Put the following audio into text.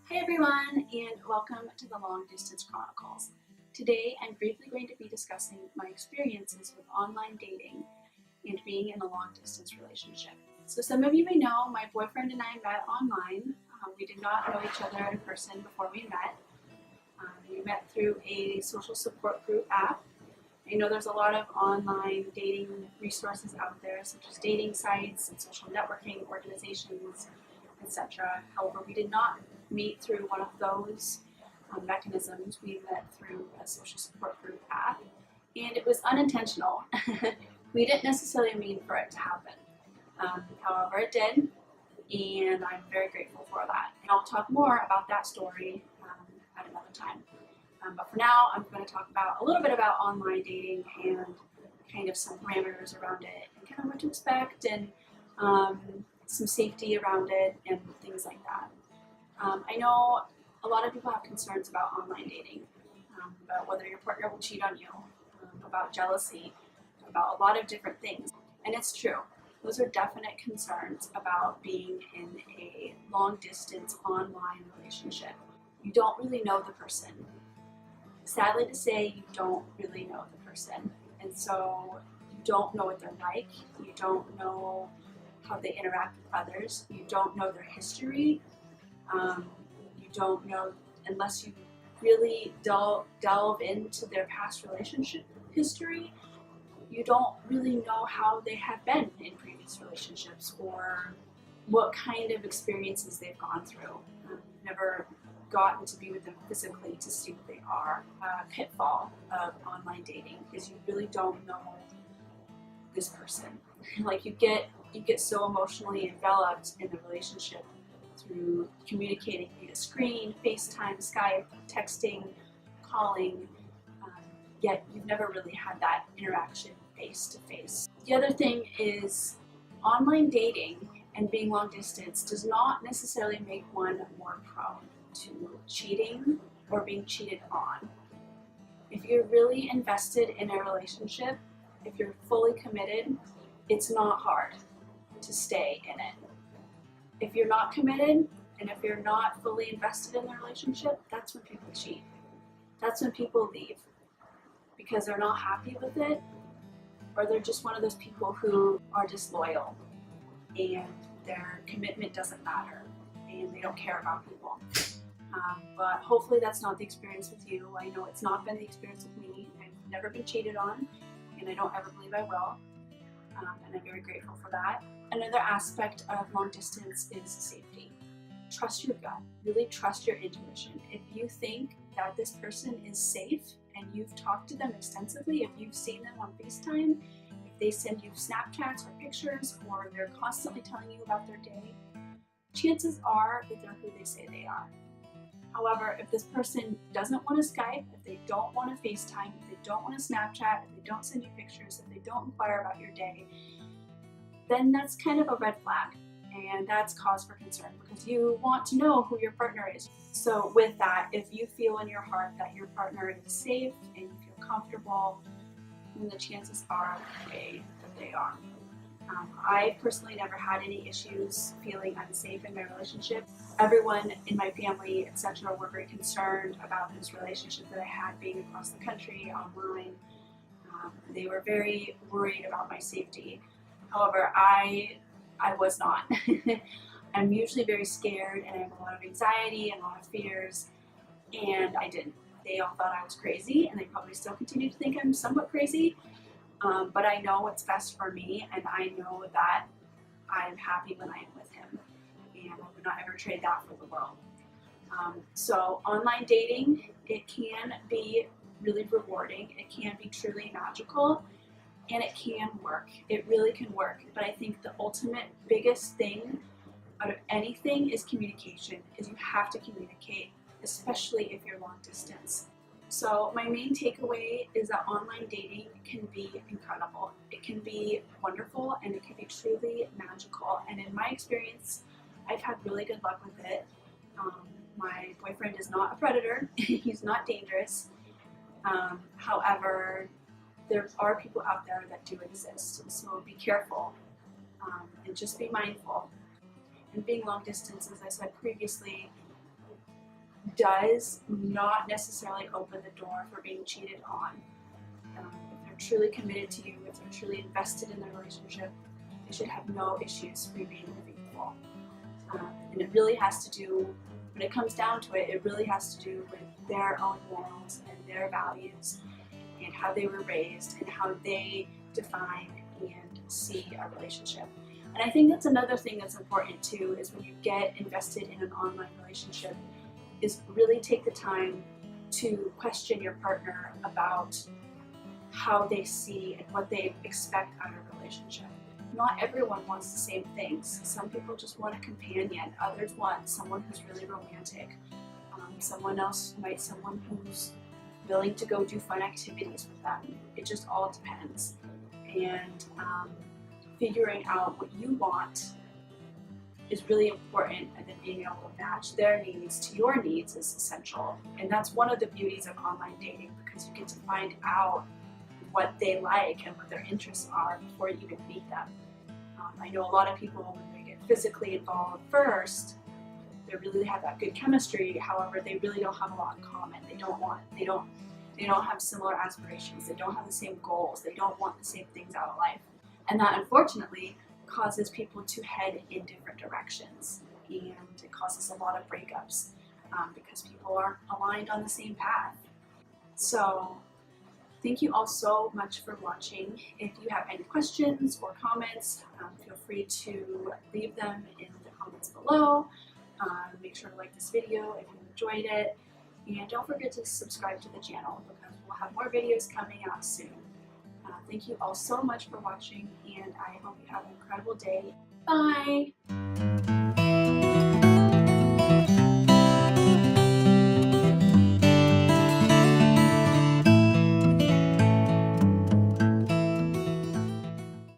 Hey everyone, and welcome to the Long Distance Chronicles. Today I'm briefly going to be discussing my experiences with online dating and being in a long distance relationship. So some of you may know my boyfriend and I met online. We did not know each other in person before we met. We met through a social support group app. I know there's a lot of online dating resources out there, such as dating sites and social networking organizations, etc. However, we did not meet through one of those mechanisms. We met through a social support group app, and it was unintentional. We didn't necessarily mean for it to happen. However, it did, and I'm very grateful for that. And I'll talk more about that story at another time. But for now, I'm going to talk about a little bit about online dating and kind of some parameters around it and kind of what to expect and some safety around it and things like that. I know a lot of people have concerns about online dating, about whether your partner will cheat on you, about jealousy, about a lot of different things. And it's true. Those are definite concerns about being in a long distance online relationship. You don't really know the person. Sadly to say, you don't really know the person. And so you don't know what they're like. You don't know how they interact with others. You don't know their history. You don't know, unless you really delve into their past relationship history, you don't really know how they have been in previous relationships or what kind of experiences they've gone through. You've never gotten to be with them physically to see what they are. A pitfall of online dating is you really don't know this person. Like you get so emotionally enveloped in the relationship through communicating via screen, FaceTime, Skype, texting, calling, yet you've never really had that interaction face to face. The other thing is online dating and being long distance does not necessarily make one more prone to cheating or being cheated on. If you're really invested in a relationship, if you're fully committed, it's not hard to stay in it. If you're not committed and if you're not fully invested in the relationship, that's when people cheat. That's when people leave because they're not happy with it, or they're just one of those people who are disloyal and their commitment doesn't matter and they don't care about people. But hopefully that's not the experience with you. I know it's not been the experience with me. I've never been cheated on, and I don't ever believe I will. And I'm very grateful for that. Another aspect of long distance is safety. Trust your gut. Really trust your intuition. If you think that this person is safe and you've talked to them extensively, if you've seen them on FaceTime, if they send you Snapchats or pictures, or they're constantly telling you about their day, chances are that they're who they say they are. However, if this person doesn't want to Skype, if they don't want to FaceTime, if they don't want to Snapchat, if they don't send you pictures, if they don't inquire about your day, then that's kind of a red flag. And that's cause for concern because you want to know who your partner is. So with that, if you feel in your heart that your partner is safe and you feel comfortable, then the chances are that they are. I personally never had any issues feeling unsafe in my relationship. Everyone in my family, etc., were very concerned about this relationship that I had being across the country, online. They were very worried about my safety. However, I was not. I'm usually very scared and I have a lot of anxiety and a lot of fears, and I didn't. They all thought I was crazy, and they probably still continue to think I'm somewhat crazy. But I know what's best for me, and I know that I'm happy when I am with him, and I would not ever trade that for the world. So online dating, it can be really rewarding, it can be truly magical, and it can work. It really can work. But I think the ultimate biggest thing out of anything is communication, is you have to communicate, especially if you're long distance. So my main takeaway is that online dating can be incredible. It can be wonderful and it can be truly magical. And in my experience, I've had really good luck with it. My boyfriend is not a predator. He's not dangerous. However, there are people out there that do exist. So be careful and just be mindful. And being long distance, as I said previously, does not necessarily open the door for being cheated on. If they're truly committed to you, if they're truly invested in their relationship, they should have no issues remaining faithful. And it really has to do, when it comes down to it, it really has to do with their own morals and their values and how they were raised and how they define and see a relationship. And I think that's another thing that's important too, is when you get invested in an online relationship, is really take the time to question your partner about how they see and what they expect out of a relationship. Not everyone wants the same things. Some people just want a companion, others want someone who's really romantic. Someone else might someone who's willing to go do fun activities with them. It just all depends. And figuring out what you want is really important, and then being able to match their needs to your needs is essential. And that's one of the beauties of online dating, because you get to find out what they like and what their interests are before you even meet them. I know a lot of people, when they get physically involved first, they really have that good chemistry. However, they really don't have a lot in common. They don't have similar aspirations. They don't have the same goals. They don't want the same things out of life. And that, unfortunately, causes people to head in different directions, and it causes a lot of breakups because people aren't aligned on the same path. So thank you all so much for watching. If you have any questions or comments, feel free to leave them in the comments below. Make sure to like this video if you enjoyed it, and don't forget to subscribe to the channel, because we'll have more videos coming out soon. Thank you all so much for watching, and I hope you have an incredible day. Bye!